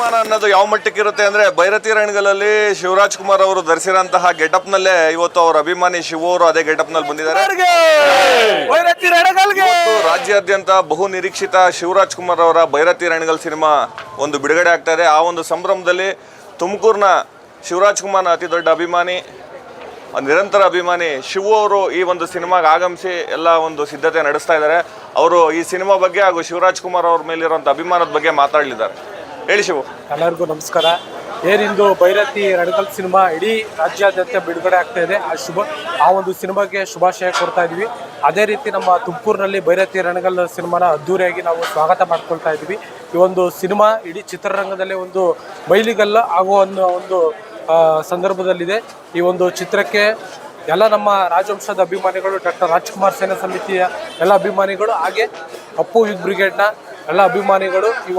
ಅಭಿಮಾನ ಅನ್ನೋದು ಯಾವ ಮಟ್ಟಕ್ಕೆ ಇರುತ್ತೆ ಅಂದ್ರೆ ಭೈರತಿ ರಣಗಳಲ್ಲಿ ಶಿವರಾಜ್ ಕುಮಾರ್ ಅವರು ಧರಿಸಿರೋಂತಹ ಗೆಟಪ್ ನಲ್ಲೇ ಇವತ್ತು ಅವ್ರ ಅಭಿಮಾನಿ ಶಿವ ಅವರು ಅದೇ ಗೆಟಪ್ ನಲ್ಲಿ ಬಂದಿದ್ದಾರೆ. ರಾಜ್ಯಾದ್ಯಂತ ಬಹು ನಿರೀಕ್ಷಿತ ಶಿವರಾಜ್ ಕುಮಾರ್ ಅವರ ಭೈರತಿ ರಣಗಲ್ ಸಿನಿಮಾ ಒಂದು ಬಿಡುಗಡೆ ಆಗ್ತಾ ಇದೆ. ಆ ಒಂದು ಸಂಭ್ರಮದಲ್ಲಿ ತುಮಕೂರಿನ ಶಿವರಾಜ್ ಕುಮಾರ್ನ ಅತಿ ದೊಡ್ಡ ಅಭಿಮಾನಿ, ನಿರಂತರ ಅಭಿಮಾನಿ ಶಿವ ಅವರು ಈ ಒಂದು ಸಿನಿಮಾಗೆ ಆಗಮಿಸಿ ಎಲ್ಲ ಒಂದು ಸಿದ್ಧತೆ ನಡೆಸ್ತಾ ಇದ್ದಾರೆ. ಅವರು ಈ ಸಿನಿಮಾ ಬಗ್ಗೆ ಹಾಗೂ ಶಿವರಾಜ್ ಕುಮಾರ್ ಅವ್ರ ಮೇಲಿರುವಂಥ ಅಭಿಮಾನದ ಬಗ್ಗೆ ಮಾತಾಡಲಿದ್ದಾರೆ. ಹೇಳಿ ಶಿವು. ಎಲ್ಲರಿಗೂ ನಮಸ್ಕಾರ. ಏನಿಂದು ಭೈರತಿ ರಣಗಲ್ ಸಿನಿಮಾ ಇಡೀ ರಾಜ್ಯಾದ್ಯಂತ ಬಿಡುಗಡೆ ಆಗ್ತಾ ಇದೆ. ಆ ಒಂದು ಸಿನಿಮಾಗೆ ಶುಭಾಶಯ ಕೊಡ್ತಾ ಇದ್ವಿ. ಅದೇ ರೀತಿ ನಮ್ಮ ತುಮಕೂರಿನಲ್ಲಿ ಭೈರತಿ ರಣಗಲ್ ಸಿನಿಮಾನ ಅದ್ದೂರಿಯಾಗಿ ನಾವು ಸ್ವಾಗತ ಮಾಡ್ಕೊಳ್ತಾ ಇದ್ವಿ. ಈ ಒಂದು ಸಿನಿಮಾ ಇಡೀ ಚಿತ್ರರಂಗದಲ್ಲೇ ಒಂದು ಮೈಲಿಗಲ್ಲ ಆಗುವ ಒಂದು ಸಂದರ್ಭದಲ್ಲಿದೆ. ಈ ಒಂದು ಚಿತ್ರಕ್ಕೆ ಎಲ್ಲ ನಮ್ಮ ರಾಜವಂಶದ ಅಭಿಮಾನಿಗಳು, ಡಾಕ್ಟರ್ ರಾಜ್ಕುಮಾರ್ ಸೇನಾ ಸಮಿತಿಯ ಎಲ್ಲ ಅಭಿಮಾನಿಗಳು, ಹಾಗೆ ಅಪ್ಪು ಯೂತ್ ಬ್ರಿಗೇಡ್ನ ಎಲ್ಲ ಅಭಿಮಾನಿಗಳು